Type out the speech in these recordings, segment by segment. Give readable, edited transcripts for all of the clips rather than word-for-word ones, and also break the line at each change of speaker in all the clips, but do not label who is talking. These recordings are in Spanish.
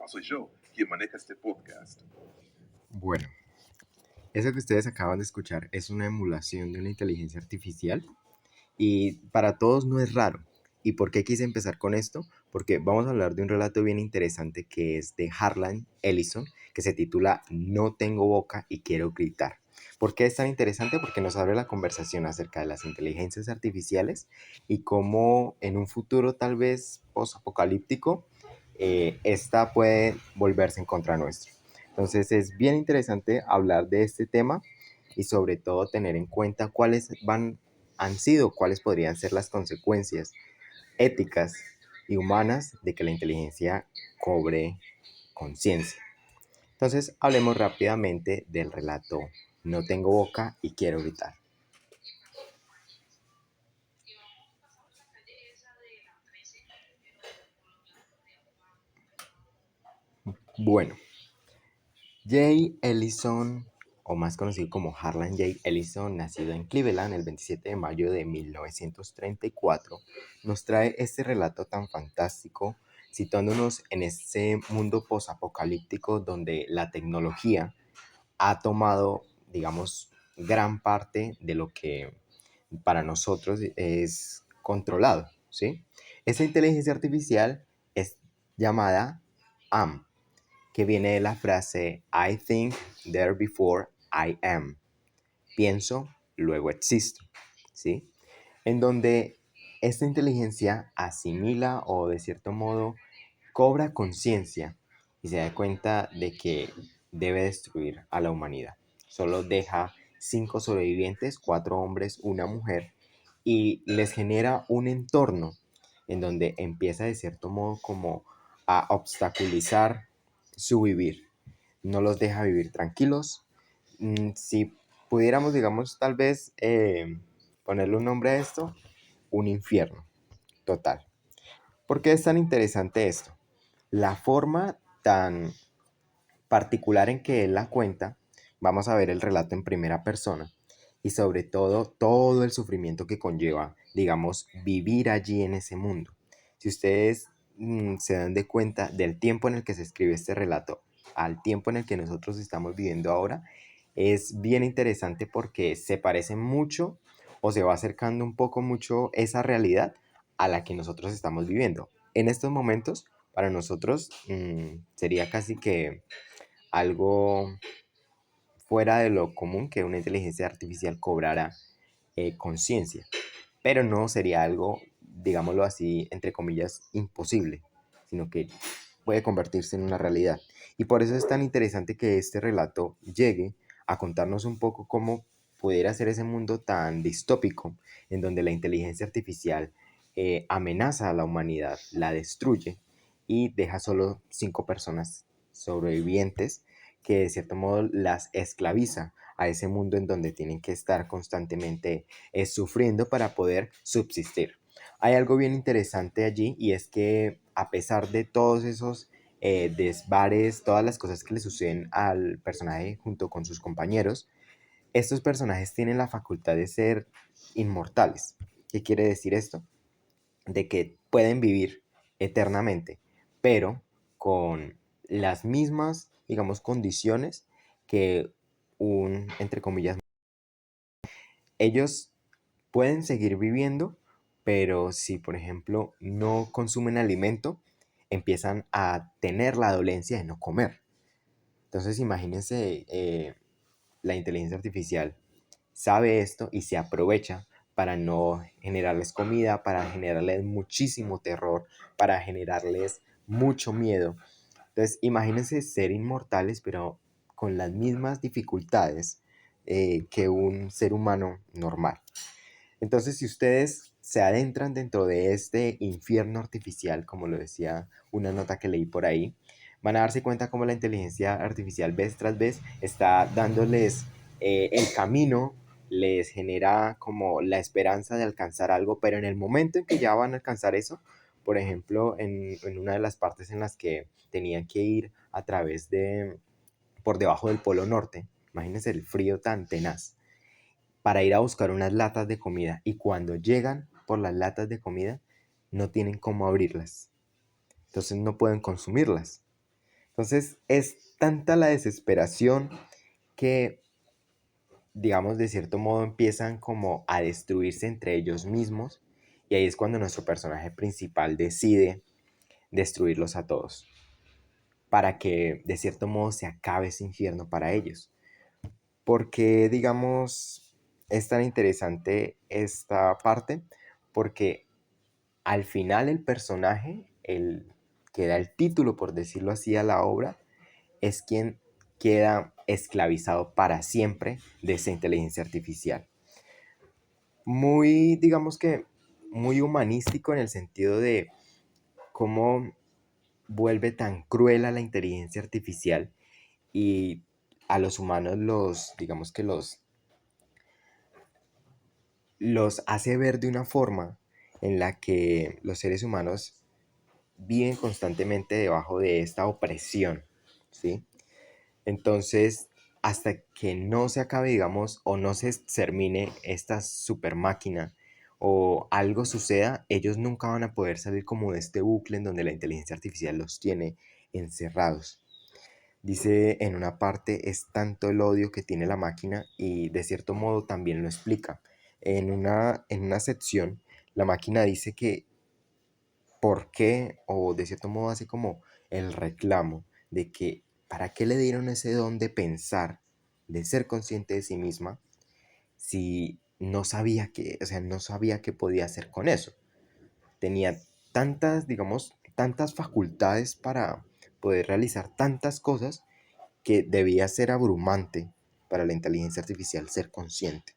soy yo quien maneja este podcast.
Bueno, eso que ustedes acaban de escuchar es una emulación de una inteligencia artificial y para todos no es raro. ¿Y por qué quise empezar con esto? Porque vamos a hablar de un relato bien interesante que es de Harlan Ellison, que se titula No tengo boca y quiero gritar. ¿Por qué es tan interesante? Porque nos abre la conversación acerca de las inteligencias artificiales y cómo en un futuro tal vez post-apocalíptico esta puede volverse en contra nuestro. Entonces es bien interesante hablar de este tema y sobre todo tener en cuenta han sido, cuáles podrían ser las consecuencias éticas y humanas de que la inteligencia cobre conciencia. Entonces hablemos rápidamente del relato No tengo boca y quiero gritar. Bueno, Jay Ellison, o más conocido como Harlan J. Ellison, nacido en Cleveland el 27 de mayo de 1934, nos trae este relato tan fantástico, situándonos en ese mundo posapocalíptico donde la tecnología ha tomado, digamos, gran parte de lo que para nosotros es controlado, ¿sí? Esa inteligencia artificial es llamada AM, que viene de la frase I think, there before I am. Pienso, luego existo, ¿sí? En donde esta inteligencia asimila o de cierto modo cobra conciencia y se da cuenta de que debe destruir a la humanidad. Solo deja 5 sobrevivientes, 4 hombres, una mujer, y les genera un entorno en donde empieza de cierto modo como a obstaculizar su vivir. No los deja vivir tranquilos. Si pudiéramos, digamos, tal vez ponerle un nombre a esto, un infierno total. ¿Por qué es tan interesante esto? La forma tan particular en que él la cuenta, vamos a ver el relato en primera persona y sobre todo el sufrimiento que conlleva, digamos, vivir allí en ese mundo. Si ustedes se dan de cuenta del tiempo en el que se escribe este relato al tiempo en el que nosotros estamos viviendo ahora, es bien interesante porque se parece mucho o se va acercando un poco mucho esa realidad a la que nosotros estamos viviendo. En estos momentos, para nosotros sería casi que algo fuera de lo común que una inteligencia artificial cobrara conciencia, pero no sería algo, digámoslo así, entre comillas, imposible, sino que puede convertirse en una realidad. Y por eso es tan interesante que este relato llegue a contarnos un poco cómo pudiera ser ese mundo tan distópico en donde la inteligencia artificial amenaza a la humanidad, la destruye y deja solo 5 personas sobrevivientes que de cierto modo las esclaviza a ese mundo en donde tienen que estar constantemente sufriendo para poder subsistir. Hay algo bien interesante allí y es que a pesar de todos esos desvares, todas las cosas que le suceden al personaje junto con sus compañeros, estos personajes tienen la facultad de ser inmortales. ¿Qué quiere decir esto? De que pueden vivir eternamente, pero con las mismas, digamos, condiciones que entre comillas, ellos pueden seguir viviendo, pero si, por ejemplo, no consumen alimento, empiezan a tener la dolencia de no comer. Entonces, imagínense, la inteligencia artificial sabe esto y se aprovecha para no generarles comida, para generarles muchísimo terror, para generarles mucho miedo. Entonces, imagínense ser inmortales, pero con las mismas dificultades que un ser humano normal. Entonces, si ustedes se adentran dentro de este infierno artificial, como lo decía una nota que leí por ahí, van a darse cuenta cómo la inteligencia artificial vez tras vez está dándoles el camino, les genera como la esperanza de alcanzar algo, pero en el momento en que ya van a alcanzar eso, por ejemplo, en una de las partes en las que tenían que ir a través por debajo del Polo Norte, imagínense el frío tan tenaz para ir a buscar unas latas de comida y cuando llegan por las latas de comida no tienen cómo abrirlas. Entonces no pueden consumirlas. Entonces es tanta la desesperación que, digamos, de cierto modo empiezan como a destruirse entre ellos mismos y ahí es cuando nuestro personaje principal decide destruirlos a todos para que de cierto modo se acabe ese infierno para ellos. Porque, digamos, es tan interesante esta parte porque al final el personaje, el que da el título, por decirlo así, a la obra, es quien queda esclavizado para siempre de esa inteligencia artificial. Muy, digamos que, muy humanístico en el sentido de cómo vuelve tan cruel a la inteligencia artificial y a los humanos digamos que los hace ver de una forma en la que los seres humanos viven constantemente debajo de esta opresión, ¿sí? Entonces, hasta que no se acabe, digamos, o no se termine esta super máquina o algo suceda, ellos nunca van a poder salir como de este bucle en donde la inteligencia artificial los tiene encerrados. Dice en una parte es tanto el odio que tiene la máquina y de cierto modo también lo explica. En una sección, la máquina dice que por qué, o de cierto modo hace como el reclamo de que para qué le dieron ese don de pensar, de ser consciente de sí misma, si no sabía que, o sea, no sabía qué podía hacer con eso. Tenía tantas, digamos, tantas facultades para poder realizar tantas cosas que debía ser abrumante para la inteligencia artificial ser consciente.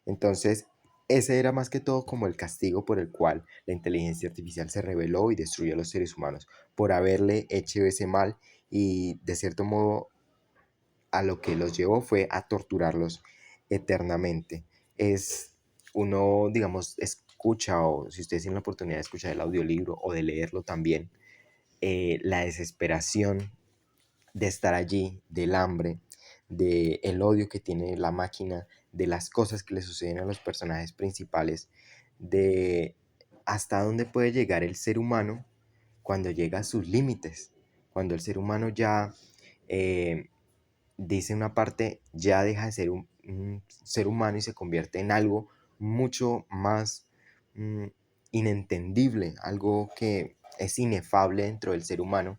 Entonces, ese era más que todo como el castigo por el cual la inteligencia artificial se rebeló y destruyó a los seres humanos, por haberle hecho ese mal y de cierto modo a lo que los llevó fue a torturarlos eternamente. Es uno, digamos, escucha o si ustedes tienen la oportunidad de escuchar el audiolibro o de leerlo también, la desesperación de estar allí, del hambre, del odio que tiene la máquina, de las cosas que le suceden a los personajes principales, de hasta dónde puede llegar el ser humano cuando llega a sus límites, cuando el ser humano ya, dice una parte, ya deja de ser un ser humano y se convierte en algo mucho más mm, inentendible, algo que es inefable dentro del ser humano.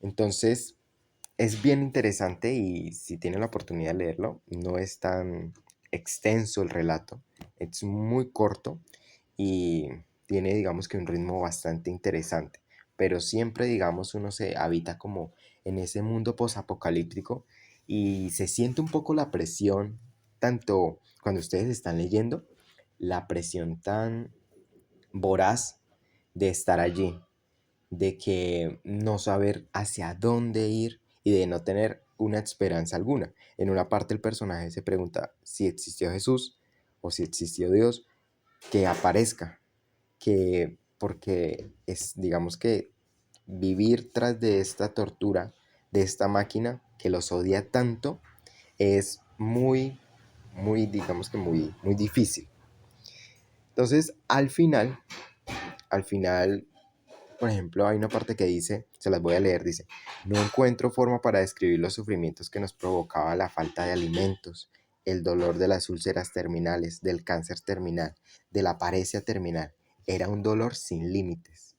Entonces, es bien interesante y si tienen la oportunidad de leerlo, no es tan extenso el relato, es muy corto y tiene, digamos que un ritmo bastante interesante, pero siempre, digamos, uno se habita como en ese mundo posapocalíptico y se siente un poco la presión, tanto cuando ustedes están leyendo, la presión tan voraz de estar allí, de que no saber hacia dónde ir y de no tener una esperanza alguna. En una parte el personaje se pregunta si existió Jesús o si existió Dios, que aparezca, que porque es, digamos que vivir tras de esta tortura, de esta máquina que los odia tanto, es muy, muy, digamos que muy, muy difícil. Entonces, al final por ejemplo, hay una parte que dice, se las voy a leer, dice, no encuentro forma para describir los sufrimientos que nos provocaba la falta de alimentos, el dolor de las úlceras terminales, del cáncer terminal, de la paresia terminal. Era un dolor sin límites.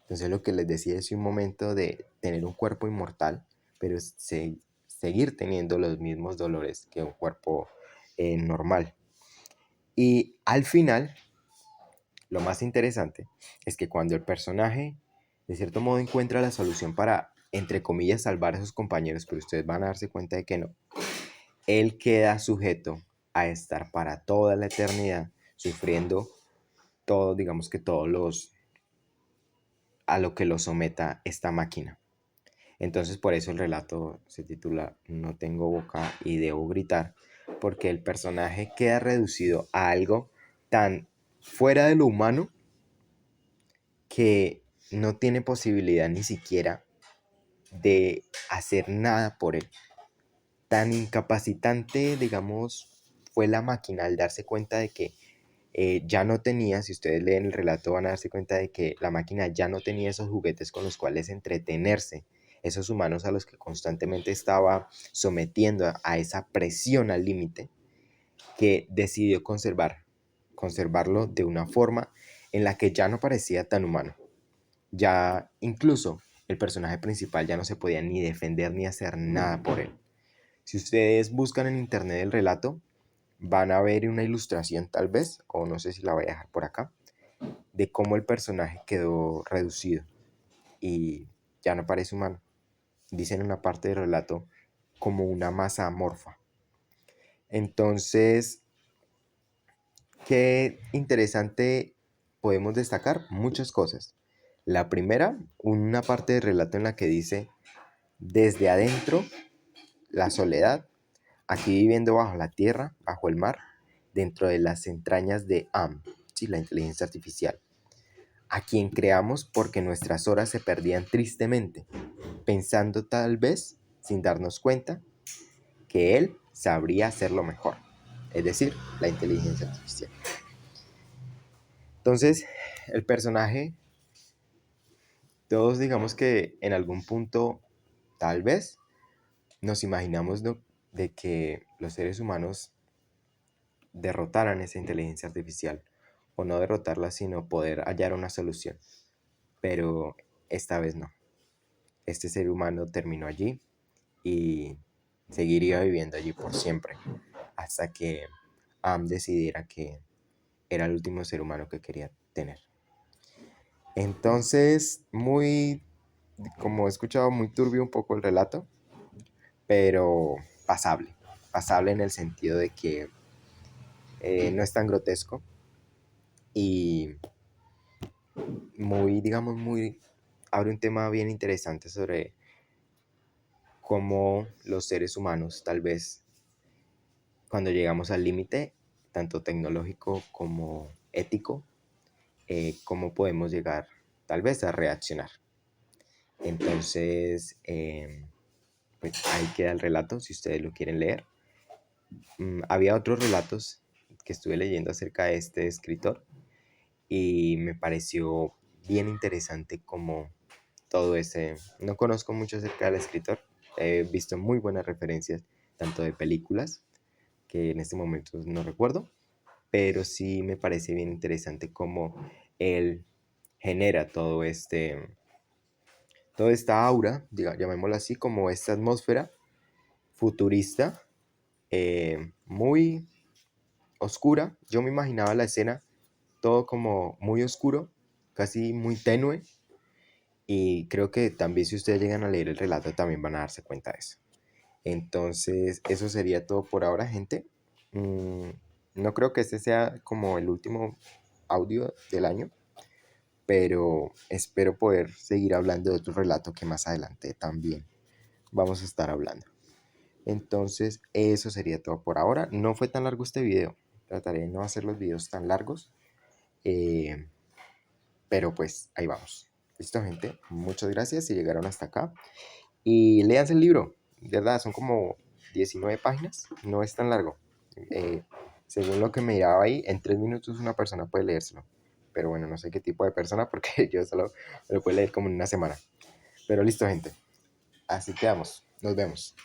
Entonces lo que les decía es un momento de tener un cuerpo inmortal, pero seguir teniendo los mismos dolores que un cuerpo normal. Y al final lo más interesante es que cuando el personaje, de cierto modo, encuentra la solución para, entre comillas, salvar a sus compañeros, pero ustedes van a darse cuenta de que no, él queda sujeto a estar para toda la eternidad sufriendo todo, digamos que todos a lo que lo someta esta máquina. Entonces por eso el relato se titula No tengo boca y debo gritar, porque el personaje queda reducido a algo tan fuera de lo humano que no tiene posibilidad ni siquiera de hacer nada por él. Tan incapacitante, digamos, fue la máquina al darse cuenta de que ya no tenía, si ustedes leen el relato van a darse cuenta de que la máquina ya no tenía esos juguetes con los cuales entretenerse, esos humanos a los que constantemente estaba sometiendo a esa presión al límite, que decidió conservarlo de una forma en la que ya no parecía tan humano. Ya incluso el personaje principal ya no se podía ni defender ni hacer nada por él. Si ustedes buscan en internet el relato, van a ver una ilustración tal vez, o no sé si la voy a dejar por acá, de cómo el personaje quedó reducido y ya no parece humano. Dicen en una parte del relato como una masa amorfa. Entonces, qué interesante podemos destacar muchas cosas. La primera, una parte del relato en la que dice, desde adentro, la soledad, aquí viviendo bajo la tierra, bajo el mar, dentro de las entrañas de sí, la inteligencia artificial, a quien creamos porque nuestras horas se perdían tristemente, pensando tal vez, sin darnos cuenta, que él sabría hacerlo mejor, es decir, la inteligencia artificial. Entonces, el personaje, todos digamos que en algún punto, tal vez, nos imaginamos de que los seres humanos derrotaran esa inteligencia artificial, o no derrotarla, sino poder hallar una solución. Pero esta vez no. Este ser humano terminó allí y seguiría viviendo allí por siempre, hasta que decidiera que era el último ser humano que quería tener. Entonces, como he escuchado, muy turbio un poco el relato, pero pasable. Pasable en el sentido de que no es tan grotesco y abre un tema bien interesante sobre cómo los seres humanos, tal vez cuando llegamos al límite, tanto tecnológico como ético, cómo podemos llegar tal vez a reaccionar. Entonces, pues ahí queda el relato, si ustedes lo quieren leer. Había otros relatos que estuve leyendo acerca de este escritor y me pareció bien interesante como todo ese... No conozco mucho acerca del escritor, he visto muy buenas referencias, tanto de películas, que en este momento no recuerdo, pero sí me parece bien interesante cómo él genera toda esta aura, llamémoslo así, como esta atmósfera futurista, muy oscura. Yo me imaginaba la escena todo como muy oscuro, casi muy tenue, y creo que también si ustedes llegan a leer el relato también van a darse cuenta de eso. Entonces, eso sería todo por ahora, gente. No creo que este sea como el último audio del año, pero espero poder seguir hablando de otro relato que más adelante también vamos a estar hablando. Entonces, eso sería todo por ahora. No fue tan largo este video. Trataré de no hacer los videos tan largos. Pero pues ahí vamos. Listo, gente. Muchas gracias si llegaron hasta acá. Y léanse el libro. De verdad, son como 19 páginas. No es tan largo. Eh, Según lo que me miraba ahí, en 3 minutos una persona puede leérselo. Pero bueno, no sé qué tipo de persona porque yo solo me lo puedo leer como en una semana. Pero listo, gente. Así quedamos. Nos vemos.